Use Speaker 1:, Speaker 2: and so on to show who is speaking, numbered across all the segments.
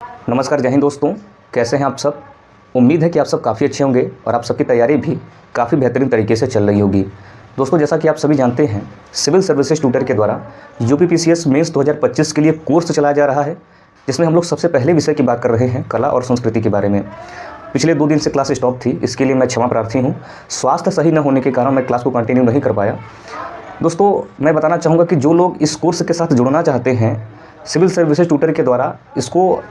Speaker 1: नमस्कार, जय हिंद दोस्तों। कैसे हैं आप सब। उम्मीद है कि आप सब काफ़ी अच्छे होंगे और आप सबकी तैयारी भी काफ़ी बेहतरीन तरीके से चल रही होगी। दोस्तों, जैसा कि आप सभी जानते हैं, सिविल सर्विसेज ट्यूटर के द्वारा यूपीपीसीएस मेंस 2025 के लिए कोर्स चलाया जा रहा है, जिसमें हम लोग सबसे पहले विषय की बात कर रहे हैं कला और संस्कृति के बारे में। पिछले 2 दिन से क्लास स्टॉप थी, इसके लिए मैं क्षमा प्रार्थी हूँ। स्वास्थ्य सही न होने के कारण मैं क्लास को कंटिन्यू नहीं कर पाया। दोस्तों, मैं बताना चाहूँगा कि जो लोग इस कोर्स के साथ जुड़ना चाहते हैं, सिविल सर्विसेज ट्यूटर के द्वारा इसको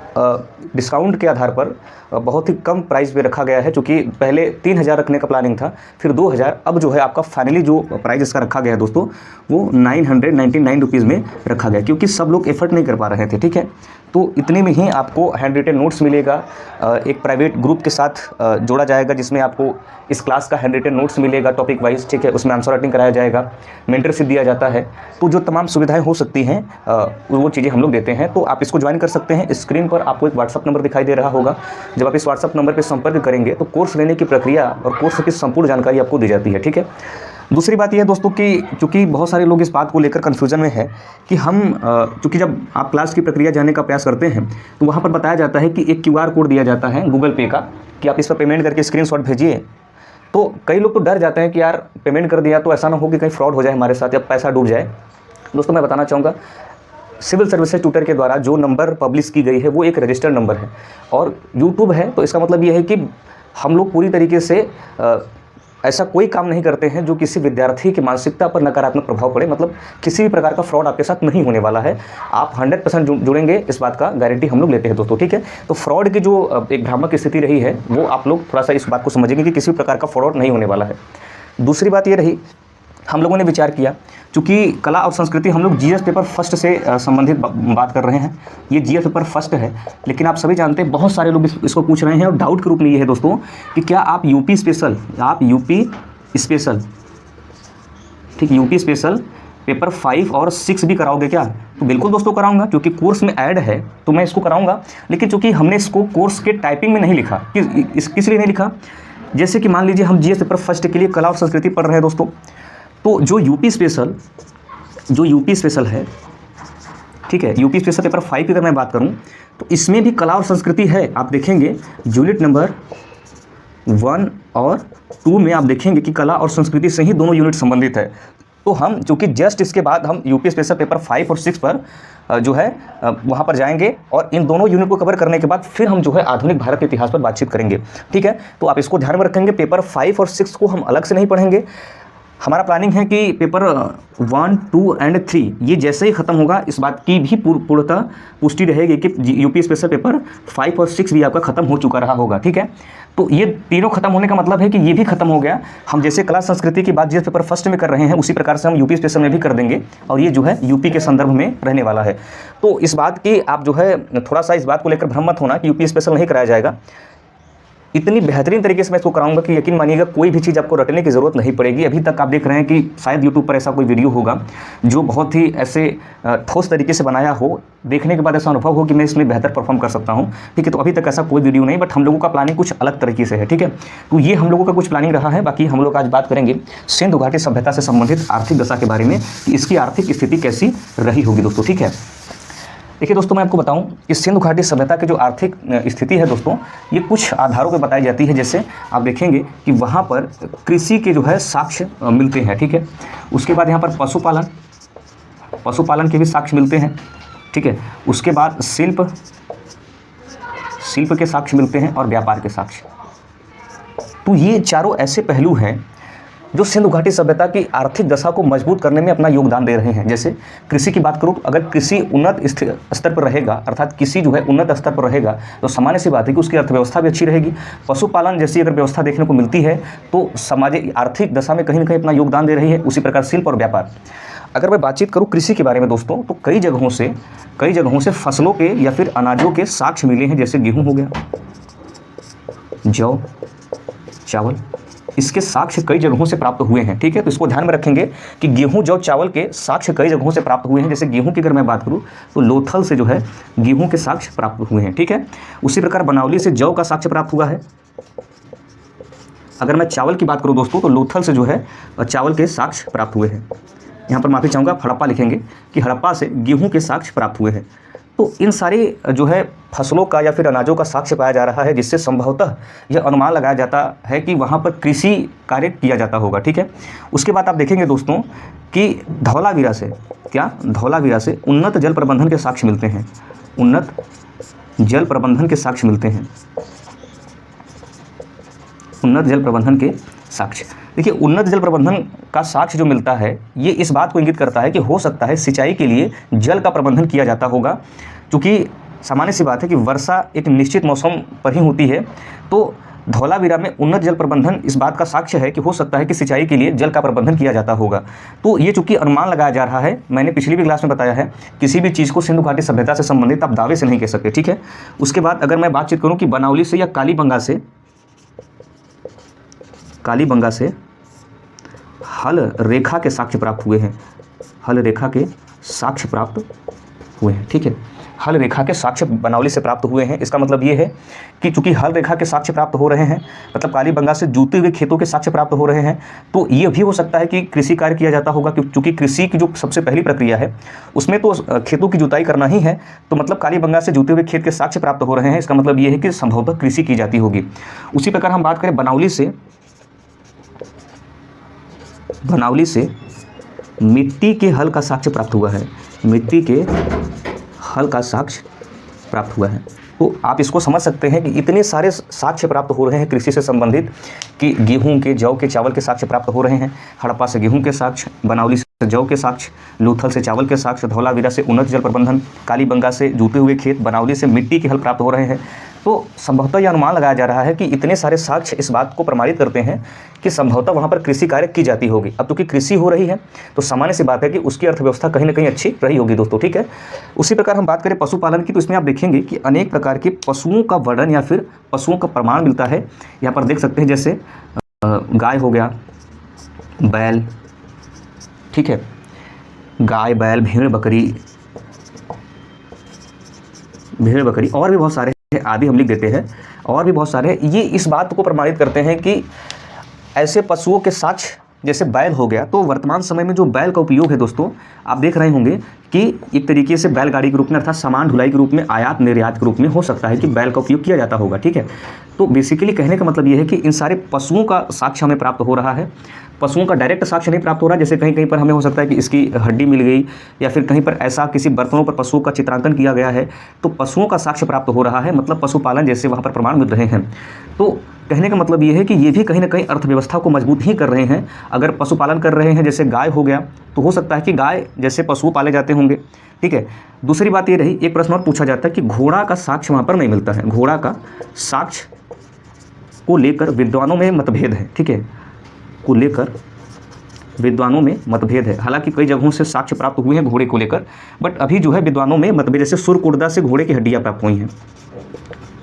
Speaker 1: डिस्काउंट के आधार पर बहुत ही कम प्राइस पे रखा गया है। चूँकि पहले 3000 रखने का प्लानिंग था, फिर 2000, अब जो है आपका फाइनली जो प्राइस इसका रखा गया है दोस्तों, वो 999 रुपीज़ में रखा गया, क्योंकि सब लोग एफर्ट नहीं कर पा रहे थे। ठीक है, तो इतने में ही आपको हैंड रिटन नोट्स मिलेगा। एक प्राइवेट ग्रुप के साथ जोड़ा जाएगा, जिसमें आपको इस क्लास का हैंड रिटन नोट्स मिलेगा टॉपिक वाइज। ठीक है, उसमें आंसर राइटिंग कराया जाएगा, मेंटरशिप दिया जाता है। तो जो तमाम सुविधाएं हो सकती हैं वो चीज़ें हम लोग देते हैं। तो आप इसको ज्वाइन कर सकते हैं। स्क्रीन पर आपको एक व्हाट्सअप नंबर दिखाई दे रहा होगा। जब आप इस व्हाट्सअप नंबर पर संपर्क करेंगे तो कोर्स लेने की प्रक्रिया और कोर्स की संपूर्ण जानकारी आपको दी जाती है। ठीक है, दूसरी बात यह है दोस्तों कि चूँकि बहुत सारे लोग इस बात को लेकर कन्फ्यूजन में है कि हम चूँकि जब आप क्लास की प्रक्रिया जानने का प्रयास करते हैं तो वहाँ पर बताया जाता है कि एक QR कोड दिया जाता है गूगल पे का, कि आप इस पर पेमेंट करके स्क्रीनशॉट भेजिए। तो कई लोग तो डर जाते हैं कि यार पेमेंट कर दिया तो ऐसा ना हो कि कहीं फ्रॉड हो जाए हमारे साथ या पैसा डूब जाए। दोस्तों, मैं बताना चाहूँगा, सिविल सर्विसेज ट्यूटर के द्वारा जो नंबर पब्लिश की गई है वो एक रजिस्टर्ड नंबर है और यूट्यूब है। तो इसका मतलब ये है कि हम लोग पूरी तरीके से ऐसा कोई काम नहीं करते हैं जो किसी विद्यार्थी की मानसिकता पर नकारात्मक प्रभाव पड़े। मतलब किसी भी प्रकार का फ्रॉड आपके साथ नहीं होने वाला है। आप 100% जुड़ेंगे, इस बात का गारंटी हम लोग लेते हैं दोस्तों। ठीक है, तो फ्रॉड की जो एक भ्रामक स्थिति रही है वो आप लोग थोड़ा सा इस बात को समझेंगे कि किसी भी प्रकार का फ्रॉड नहीं होने वाला है। दूसरी बात ये रही, हम लोगों ने विचार किया, चूँकि कला और संस्कृति हम लोग जीएस पेपर फर्स्ट से संबंधित बात कर रहे हैं। ये जीएस पेपर फर्स्ट है, लेकिन आप सभी जानते हैं बहुत सारे लोग इसको पूछ रहे हैं और डाउट के रूप में ये है दोस्तों कि क्या आप यूपी स्पेशल ठीक, यूपी स्पेशल पेपर 5 और 6 भी कराओगे क्या? तो बिल्कुल दोस्तों कराऊंगा, क्योंकि कोर्स में ऐड है तो मैं इसको कराऊंगा। लेकिन चूँकि हमने इसको कोर्स के टाइपिंग में नहीं लिखा, किस लिए नहीं लिखा, जैसे कि मान लीजिए हम जीएस पेपर फर्स्ट के लिए कला और संस्कृति पढ़ रहे हैं दोस्तों, तो जो यूपी स्पेशल है, ठीक है, यूपी स्पेशल पेपर 5 की अगर मैं बात करूं तो इसमें भी कला और संस्कृति है। आप देखेंगे यूनिट नंबर 1 और 2 में आप देखेंगे कि कला और संस्कृति से ही दोनों यूनिट संबंधित है। तो हम चूँकि जस्ट इसके बाद हम यूपी स्पेशल पेपर 5 और 6 पर जो है वहाँ पर जाएंगे और इन दोनों यूनिट को कवर करने के बाद फिर हम जो है आधुनिक भारत के इतिहास पर बातचीत करेंगे। ठीक है, तो आप इसको ध्यान में रखेंगे। पेपर 5 और 6 को हम अलग से नहीं पढ़ेंगे। हमारा प्लानिंग है कि पेपर 1, 2 और 3 ये जैसे ही ख़त्म होगा, इस बात की भी पूर्णतः पुष्टि रहेगी कि यूपी स्पेशल पेपर 5 और 6 भी आपका ख़त्म हो चुका रहा होगा। ठीक है, तो ये तीनों खत्म होने का मतलब है कि ये भी खत्म हो गया। हम जैसे कला संस्कृति की बात जिस पेपर फर्स्ट में कर रहे हैं, उसी प्रकार से हम यूपी स्पेशल में भी कर देंगे और ये जो है यूपी के संदर्भ में रहने वाला है। तो इस बात की आप जो है थोड़ा सा इस बात को लेकर भ्रम मत होना कि यूपी स्पेशल नहीं कराया जाएगा। इतनी बेहतरीन तरीके से मैं इसको कराऊंगा कि यकीन मानिएगा कोई भी चीज़ आपको रटने की ज़रूरत नहीं पड़ेगी। अभी तक आप देख रहे हैं कि शायद यूट्यूब पर ऐसा कोई वीडियो होगा जो बहुत ही ऐसे ठोस तरीके से बनाया हो, देखने के बाद ऐसा अनुभव हो कि मैं इसमें बेहतर परफॉर्म कर सकता हूँ। ठीक है, तो अभी तक ऐसा कोई वीडियो नहीं, बट हम लोगों का प्लानिंग कुछ अलग तरीके से है। ठीक है, तो ये हम लोगों का कुछ प्लानिंग रहा है। बाकी हम लोग आज बात करेंगे सिंधु घाटी सभ्यता से संबंधित आर्थिक दशा के बारे में कि इसकी आर्थिक स्थिति कैसी रही होगी दोस्तों। ठीक है, देखिए दोस्तों, मैं आपको बताऊं कि सिंधु घाटी सभ्यता की जो आर्थिक स्थिति है दोस्तों, ये कुछ आधारों पर बताई जाती है। जैसे आप देखेंगे कि वहाँ पर कृषि के जो है साक्ष्य मिलते हैं। ठीक है, उसके बाद यहाँ पर पशुपालन के भी साक्ष्य मिलते हैं। ठीक है, उसके बाद शिल्प के साक्ष्य मिलते हैं और व्यापार के साक्ष्य। तो ये चारों ऐसे पहलू हैं जो सिंधु घाटी सभ्यता की आर्थिक दशा को मजबूत करने में अपना योगदान दे रहे हैं। जैसे कृषि की बात करूँ, अगर कृषि उन्नत स्तर पर रहेगा, अर्थात कृषि जो है उन्नत स्तर पर रहेगा, तो सामान्य सी बात है कि उसकी अर्थव्यवस्था भी अच्छी रहेगी। पशुपालन जैसी अगर व्यवस्था देखने को मिलती है तो सामाजिक आर्थिक दशा में कहीं ना कहीं अपना योगदान दे रही है। उसी प्रकार शिल्प और व्यापार। अगर मैं बातचीत करूँ कृषि के बारे में दोस्तों, तो कई जगहों से फसलों के या फिर अनाजों के साक्ष्य मिले हैं। जैसे गेहूँ हो गया, जौ, चावल, इसके साक्ष्य कई जगहों से प्राप्त हुए हैं। ठीक है, तो इसको ध्यान में रखेंगे कि गेहूं, जौ, चावल के साक्ष्य कई जगहों से प्राप्त हुए हैं। जैसे गेहूं की अगर मैं बात करूं तो लोथल से जो है गेहूं के साक्ष्य प्राप्त हुए हैं। ठीक है, उसी प्रकार बनावली से जौ का साक्ष्य प्राप्त हुआ है। अगर मैं चावल की बात करूं दोस्तों तो लोथल से जो है चावल के साक्ष्य प्राप्त हुए हैं। यहाँ पर माफ़ी चाहूँगा, हड़प्पा लिखेंगे कि हड़प्पा से गेहूं के साक्ष्य प्राप्त हुए हैं। तो इन सारी जो है फसलों का या फिर अनाजों का साक्ष्य पाया जा रहा है, जिससे संभवतः यह अनुमान लगाया जाता है कि वहाँ पर कृषि कार्य किया जाता होगा। ठीक है, उसके बाद आप देखेंगे दोस्तों कि धौलावीरा से धौलावीरा से उन्नत जल प्रबंधन के साक्ष्य मिलते हैं। उन्नत जल प्रबंधन के साक्ष्य मिलते हैं। उन्नत जल प्रबंधन के साक्ष्य, देखिए उन्नत जल प्रबंधन का साक्ष्य जो मिलता है ये इस बात को इंगित करता है कि हो सकता है सिंचाई के लिए जल का प्रबंधन किया जाता होगा, क्योंकि सामान्य सी बात है कि वर्षा एक निश्चित मौसम पर ही होती है। तो धौलावीरा में उन्नत जल प्रबंधन इस बात का साक्ष्य है कि हो सकता है कि सिंचाई के लिए जल का प्रबंधन किया जाता होगा। तो ये चूंकि अनुमान लगाया जा रहा है, मैंने पिछली भी क्लास में बताया है, किसी भी चीज़ को सिंधु घाटी सभ्यता से संबंधित आप दावे से नहीं कह सकते। ठीक है, उसके बाद अगर मैं बातचीत करूँ कि बनावली से या कालीबंगा से हल रेखा के साक्ष्य प्राप्त हुए हैं। हल रेखा के साक्ष्य प्राप्त हुए हैं। ठीक है, हल रेखा के साक्ष्य बनावली से प्राप्त हुए हैं। इसका मतलब ये है कि चूंकि हल रेखा के साक्ष्य प्राप्त हो रहे हैं, मतलब कालीबंगा से जूते हुए खेतों के साक्ष्य प्राप्त हो रहे हैं, तो ये भी हो सकता है कि कृषि कार्य किया जाता होगा, क्योंकि कृषि की जो सबसे पहली प्रक्रिया है उसमें तो खेतों की जुताई करना ही है। तो मतलब कालीबंगा से जूते हुए खेत के साक्ष्य प्राप्त हो रहे हैं, इसका मतलब ये है कि संभवतः कृषि की जाती होगी। उसी प्रकार हम बात करें बनावली से मिट्टी के हल का साक्ष्य प्राप्त हुआ है। मिट्टी के हल का साक्ष्य प्राप्त हुआ है। तो आप इसको समझ सकते हैं कि इतने सारे साक्ष्य प्राप्त हो रहे हैं कृषि से संबंधित कि गेहूं के, जौ के, चावल के साक्ष्य प्राप्त हो रहे हैं। हड़प्पा से गेहूं के साक्ष्य, बनावली से जौ के साक्ष्य, लूथल से चावल के साक्ष्य, धौलावीरा से उन्नत जल प्रबंधन, कालीबंगा से जूते हुए खेत, बनावली से मिट्टी के हल प्राप्त हो रहे हैं। तो संभवतः यह अनुमान लगाया जा रहा है कि इतने सारे साक्ष्य इस बात को प्रमाणित करते हैं कि संभवतः वहाँ पर कृषि कार्य की जाती होगी। अब क्योंकि कृषि हो रही है तो सामान्य सी बात है कि उसकी अर्थव्यवस्था कहीं ना कहीं अच्छी रही होगी दोस्तों। ठीक है, उसी प्रकार हम बात करें पशुपालन की, तो इसमें आप देखेंगे कि अनेक प्रकार के पशुओं का वर्णन या फिर पशुओं का प्रमाण मिलता है। यहाँ पर देख सकते हैं जैसे गाय हो गया, बैल, ठीक है, गाय, बैल, भेड़ बकरी और भी बहुत सारे आदि हम लिख देते हैं, और भी बहुत सारे। ये इस बात को प्रमाणित करते हैं कि ऐसे पशुओं के साक्ष्य जैसे बैल हो गया, तो वर्तमान समय में जो बैल का उपयोग है दोस्तों, आप देख रहे होंगे कि एक तरीके से बैलगाड़ी के रूप में अर्थात सामान ढुलाई के रूप में, आयात निर्यात के रूप में हो सकता है कि बैल का उपयोग किया जाता होगा। ठीक है, तो बेसिकली कहने का मतलब ये है कि इन सारे पशुओं का साक्ष्य हमें प्राप्त हो रहा है। पशुओं का डायरेक्ट साक्ष्य नहीं प्राप्त हो रहा है, जैसे कहीं कहीं पर हमें हो सकता है कि इसकी हड्डी मिल गई या फिर कहीं पर ऐसा किसी बर्तनों पर पशुओं का चित्रांकन किया गया है, तो पशुओं का साक्ष्य प्राप्त हो रहा है, मतलब पशुपालन जैसे वहाँ पर प्रमाण मिल रहे हैं। तो कहने का मतलब ये है कि ये भी कहीं ना कहीं अर्थव्यवस्था को मजबूत ही कर रहे हैं। अगर पशुपालन कर रहे हैं, जैसे गाय हो गया, तो हो सकता है कि गाय जैसे पशु पाले जाते होंगे। ठीक है, दूसरी बात ये रही, एक प्रश्न और पूछा जाता है कि घोड़ा का साक्ष्य वहाँ पर नहीं मिलता है। घोड़ा का साक्ष्य को लेकर विद्वानों में मतभेद है। ठीक है, को लेकर विद्वानों में मतभेद है। हालांकि कई जगहों से साक्ष्य प्राप्त हुए हैं घोड़े को लेकर, बट अभी जो है विद्वानों में मतभेद। जैसे सुरकुर्दा से घोड़े की हड्डियाँ प्राप्त हुई हैं,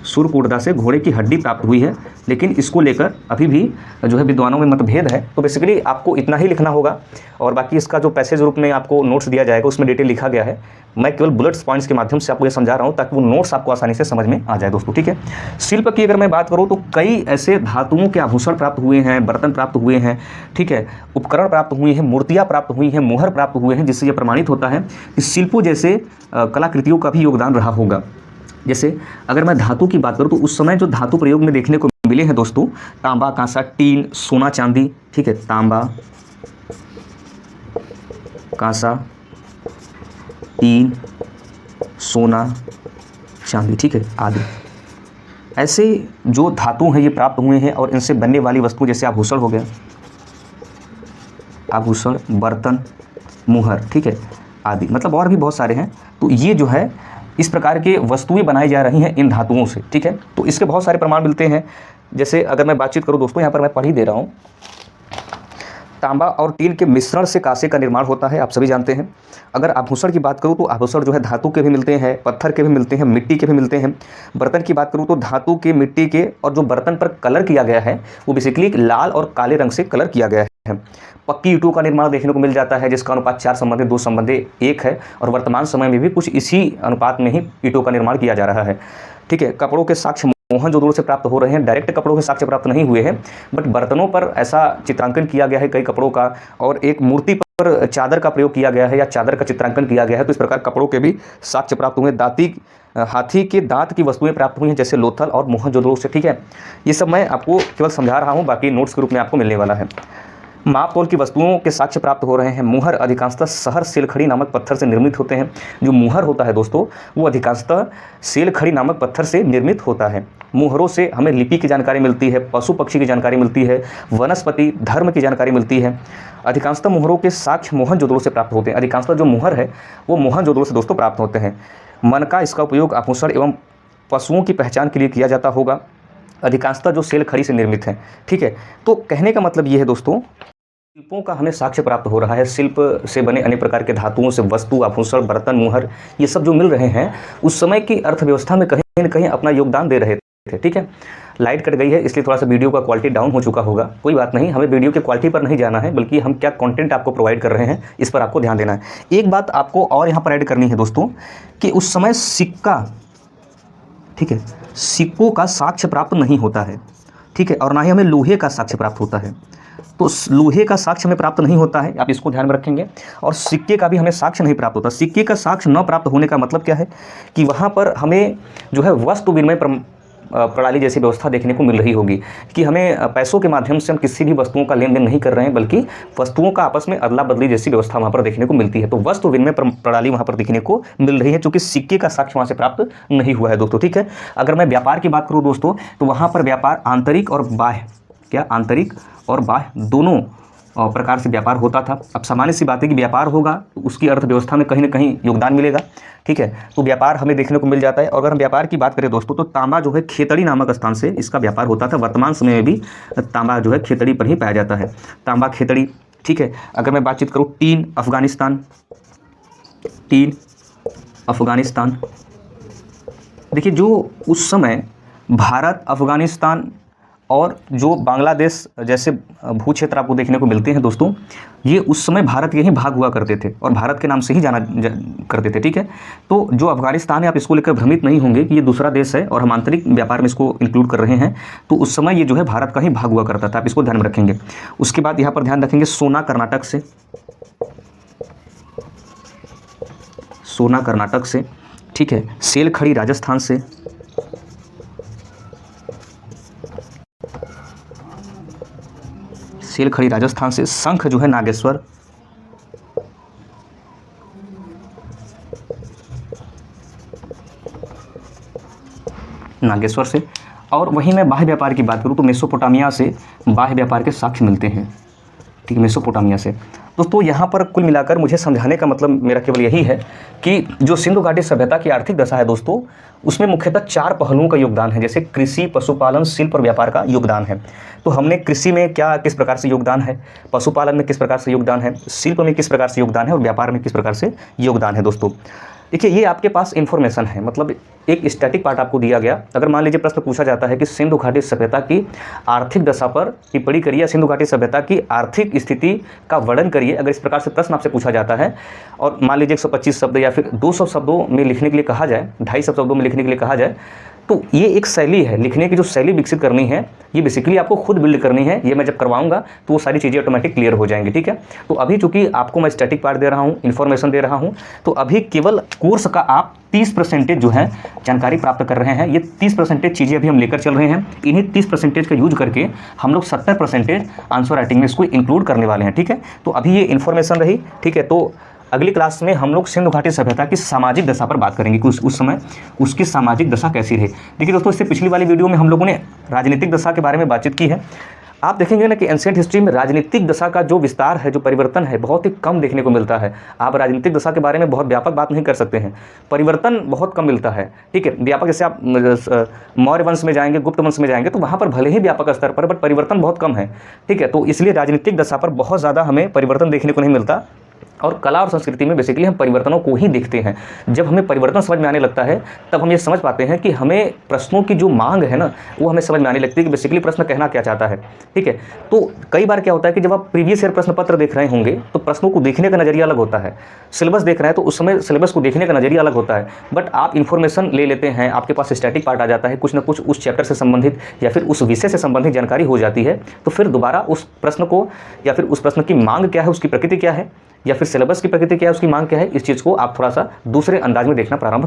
Speaker 1: सुरकुर्दा से घोड़े की हड्डी प्राप्त हुई है, लेकिन इसको लेकर अभी भी जो है विद्वानों में मतभेद है। तो बेसिकली आपको इतना ही लिखना होगा, और बाकी इसका जो पैसेज रूप में आपको नोट्स दिया जाएगा उसमें डिटेल लिखा गया है। मैं केवल बुलेट्स पॉइंट्स के माध्यम से आपको ये समझा रहा हूँ ताकि वो नोट्स आपको आसानी से समझ में आ जाए दोस्तों। ठीक है, शिल्प की अगर मैं बात करूँ तो कई ऐसे धातुओं के आभूषण प्राप्त हुए हैं, बर्तन प्राप्त हुए हैं, ठीक है, उपकरण प्राप्त हुए हैं, मूर्तियाँ प्राप्त हुई हैं, मोहर प्राप्त हुए हैं, जिससे यह प्रमाणित होता है कि शिल्पों जैसे कलाकृतियों का भी योगदान रहा होगा। जैसे अगर मैं धातु की बात करूं तो उस समय जो धातु प्रयोग में देखने को मिले हैं दोस्तों, तांबा, कांसा, टीन, सोना, चांदी। ठीक है, तांबा, कांसा, टीन, सोना, चांदी, ठीक है, आदि ऐसे जो धातु हैं ये प्राप्त हुए हैं, और इनसे बनने वाली वस्तु जैसे आभूषण हो गया, आभूषण, बर्तन, मुहर, ठीक है, आदि, मतलब और भी बहुत सारे हैं। तो ये जो है इस प्रकार के वस्तुएं बनाई जा रही हैं इन धातुओं से। ठीक है, तो इसके बहुत सारे प्रमाण मिलते हैं। जैसे अगर मैं बातचीत करूं दोस्तों, यहाँ पर मैं पढ़ ही दे रहा हूँ, तांबा और टीन के मिश्रण से कांसे का निर्माण होता है, आप सभी जानते हैं। अगर आभूषण की बात करूँ तो आभूषण जो है धातु के भी मिलते हैं, पत्थर के भी मिलते हैं, मिट्टी के भी मिलते हैं। बर्तन की बात करूँ तो धातु के, मिट्टी के, और जो बर्तन पर कलर किया गया है वो बेसिकली लाल और काले रंग से कलर किया गया है। पक्की ईंटों का निर्माण देखने को मिल जाता है, जिसका अनुपात 4 संबंधी 2 संबंधी 1 है, और वर्तमान समय में भी कुछ इसी अनुपात में ही ईंटों का निर्माण किया जा रहा है। ठीक है, कपड़ों के साक्ष्य मोहनजोदड़ो से प्राप्त हो रहे हैं। डायरेक्ट कपड़ों के साक्ष्य प्राप्त नहीं हुए हैं, बट बर्तनों पर ऐसा चित्रांकन किया गया है कई कपड़ों का, और एक मूर्ति पर चादर का प्रयोग किया गया है या चादर का चित्रांकन किया गया है। तो इस प्रकार कपड़ों के भी साक्ष्य प्राप्त हुए। हाथी के दांत की वस्तुएं प्राप्त हुई हैं, जैसे लोथल और मोहनजोदड़ो से। ठीक है, ये सब मैं आपको केवल समझा रहा हूँ, बाकी नोट्स के रूप में आपको मिलने वाला है। माप तोल की वस्तुओं के साक्ष्य प्राप्त हो रहे हैं। मुहर अधिकांशतः सहर सेलखड़ी नामक पत्थर से निर्मित होते हैं। जो मुहर होता है दोस्तों, वो अधिकांशतः सेलखड़ी नामक पत्थर से निर्मित होता है। मुहरों से हमें लिपि की जानकारी मिलती है, पशु पक्षी की जानकारी मिलती है, वनस्पति धर्म की जानकारी मिलती है। अधिकांशतः मुहरों के साक्ष्य मोहनजोदड़ो से प्राप्त होते हैं। अधिकांशतः जो मुहर है वो मोहनजोदड़ो से दोस्तों प्राप्त होते हैं। मन का इसका उपयोग आभूषण एवं पशुओं की पहचान के लिए किया जाता होगा। अधिकांशतः जो सेलखड़ी से निर्मित है। ठीक है, तो कहने का मतलब ये है दोस्तों, शिल्पों का हमें साक्ष्य प्राप्त हो रहा है। शिल्प से बने अनेक प्रकार के धातुओं से वस्तु, आभूषण, बर्तन, मुहर, ये सब जो मिल रहे हैं उस समय की अर्थव्यवस्था में कहीं न कहीं अपना योगदान दे रहे थे। ठीक है, लाइट कट गई है इसलिए थोड़ा सा वीडियो का क्वालिटी डाउन हो चुका होगा, कोई बात नहीं। हमें वीडियो की क्वालिटी पर नहीं जाना है, बल्कि हम क्या कंटेंट आपको प्रोवाइड कर रहे हैं इस पर आपको ध्यान देना है। एक बात आपको और यहाँ पर ऐड करनी है दोस्तों, कि उस समय सिक्का, ठीक है, सिक्कों का साक्ष्य प्राप्त नहीं होता है। ठीक है, और ना ही हमें लोहे का साक्ष्य प्राप्त होता है। तो लोहे का साक्ष्य हमें प्राप्त नहीं होता है, आप इसको ध्यान में रखेंगे। और सिक्के का भी हमें साक्ष्य नहीं प्राप्त होता। सिक्के का साक्ष्य न प्राप्त होने का मतलब क्या है कि वहाँ पर हमें जो है वस्तु विनिमय प्रणाली जैसी व्यवस्था देखने को मिल रही होगी, कि हमें पैसों के माध्यम से हम किसी भी वस्तुओं का लेन देन नहीं कर रहे हैं, बल्कि वस्तुओं का आपस में अदला बदली जैसी व्यवस्था वहाँ पर देखने को मिलती है। तो वस्तु विनिमय प्रणाली वहाँ पर देखने को मिल रही है, चूँकि सिक्के का साक्ष्य वहाँ से प्राप्त नहीं हुआ है दोस्तों। ठीक है, अगर मैं व्यापार की बात करूँ दोस्तों, तो वहाँ पर व्यापार आंतरिक और बाह्य, क्या आंतरिक और बाह्य दोनों प्रकार से व्यापार होता था। अब सामान्य सी बात है कि व्यापार होगा तो उसकी अर्थव्यवस्था में कहीं ना कहीं योगदान मिलेगा। ठीक है, तो व्यापार हमें देखने को मिल जाता है। और अगर हम व्यापार की बात करें दोस्तों, तो तांबा जो है खेतड़ी नामक स्थान से इसका व्यापार होता था। वर्तमान समय में भी तांबा जो है खेतड़ी पर ही पाया जाता है, तांबा खेतड़ी। ठीक है, अगर मैं बातचीत करूँ टीन अफगानिस्तान, देखिए जो उस समय भारत, अफगानिस्तान और जो बांग्लादेश जैसे भू क्षेत्र आपको देखने को मिलते हैं दोस्तों, ये उस समय भारत के ही भाग हुआ करते थे और भारत के नाम से ही जाना करते थे। ठीक है, तो जो अफगानिस्तान है, आप इसको लेकर भ्रमित नहीं होंगे कि ये दूसरा देश है और हम आंतरिक व्यापार में इसको इंक्लूड कर रहे हैं। तो उस समय ये जो है भारत का ही भाग हुआ करता था, आप इसको ध्यान में रखेंगे। उसके बाद यहाँ पर ध्यान रखेंगे सोना कर्नाटक से, ठीक है, सेलखड़ी राजस्थान से, शंख जो है नागेश्वर से। और वहीं मैं बाह्य व्यापार की बात करूँ तो मेसोपोटामिया से बाह्य व्यापार के साक्ष्य मिलते हैं। ठीक है, मेसोपोटामिया से। दोस्तों यहाँ पर कुल मिलाकर मुझे समझाने का मतलब मेरा केवल यही है कि जो सिंधु घाटी सभ्यता की आर्थिक दशा है दोस्तों, उसमें मुख्यतः 4 पहलुओं का योगदान है, जैसे कृषि, पशुपालन, शिल्प और व्यापार का योगदान है। तो हमने कृषि में किस प्रकार से योगदान है, पशुपालन में किस प्रकार से योगदान है, शिल्प में किस प्रकार से योगदान है और व्यापार में किस प्रकार से योगदान है दोस्तों। देखिए ये आपके पास इन्फॉर्मेशन है, मतलब एक स्टैटिक पार्ट आपको दिया गया। अगर मान लीजिए प्रश्न पूछा जाता है कि सिंधु घाटी सभ्यता की आर्थिक दशा पर टिप्पणी करिए या सिंधु घाटी सभ्यता की आर्थिक स्थिति का वर्णन करिए, अगर इस प्रकार से प्रश्न आपसे पूछा जाता है और मान लीजिए 125 शब्द या फिर 200 शब्दों में लिखने के लिए कहा जाए, 250 शब्दों में लिखने के लिए कहा जाए, तो ये एक शैली है, लिखने की जो शैली विकसित करनी है ये बेसिकली आपको खुद बिल्ड करनी है। ये मैं जब करवाऊंगा तो वो सारी चीज़ें ऑटोमेटिक क्लियर हो जाएंगी। ठीक है, तो अभी चूंकि आपको मैं स्टैटिक पार्ट दे रहा हूँ, इन्फॉर्मेशन दे रहा हूँ, तो अभी केवल कोर्स का आप 30% जो है जानकारी प्राप्त कर रहे हैं। ये 30% चीज़ें अभी हम लेकर चल रहे हैं। इन्हीं 30% का यूज करके हम लोग 70% आंसर राइटिंग में इसको इंक्लूड करने वाले हैं। ठीक है, तो अभी ये इन्फॉर्मेशन रही। ठीक है, तो अगली क्लास में हम लोग सिंधु घाटी सभ्यता की सामाजिक दशा पर बात करेंगे कि उस समय उसकी सामाजिक दशा कैसी रही। देखिए दोस्तों, इससे पिछली वाली वीडियो में हम लोगों ने राजनीतिक दशा के बारे में बातचीत की है। आप देखेंगे ना कि एंशिएंट हिस्ट्री में राजनीतिक दशा का जो विस्तार है, जो परिवर्तन है, बहुत ही कम देखने को मिलता है। आप राजनीतिक दशा के बारे में बहुत व्यापक बात नहीं कर सकते हैं, परिवर्तन बहुत कम मिलता है। ठीक है, व्यापक जैसे आप मौर्य वंश में जाएंगे, गुप्त वंश में जाएंगे, तो वहाँ पर भले ही व्यापक स्तर पर बट परिवर्तन बहुत कम है। ठीक है, तो इसलिए राजनीतिक दशा पर बहुत ज़्यादा हमें परिवर्तन देखने को नहीं मिलता। और कला और संस्कृति में बेसिकली हम परिवर्तनों को ही देखते हैं। जब हमें परिवर्तन समझ में आने लगता है तब हम ये समझ पाते हैं कि हमें प्रश्नों की जो मांग है ना वो हमें समझ में आने लगती है कि बेसिकली प्रश्न कहना क्या चाहता है। ठीक है, तो कई बार क्या होता है कि जब आप प्रीवियस ईयर प्रश्न पत्र देख रहे होंगे तो प्रश्नों को देखने का नजरिया अलग होता है, सिलेबस देख रहे हैं तो उस समय सिलेबस को देखने का नजरिया अलग होता है, बट आप इन्फॉर्मेशन ले लेते हैं, आपके पास स्टैटिक पार्ट आ जाता है, कुछ ना कुछ उस चैप्टर से संबंधित या फिर उस विषय से संबंधित जानकारी हो जाती है, तो फिर दोबारा उस प्रश्न को या फिर उस प्रश्न की मांग क्या है, उसकी प्रकृति क्या है, या फिर सिलेबस की प्रकृति क्या है, उसकी मांग क्या है, इस चीज़ को आप थोड़ा सा दूसरे अंदाज में देखना प्रारंभ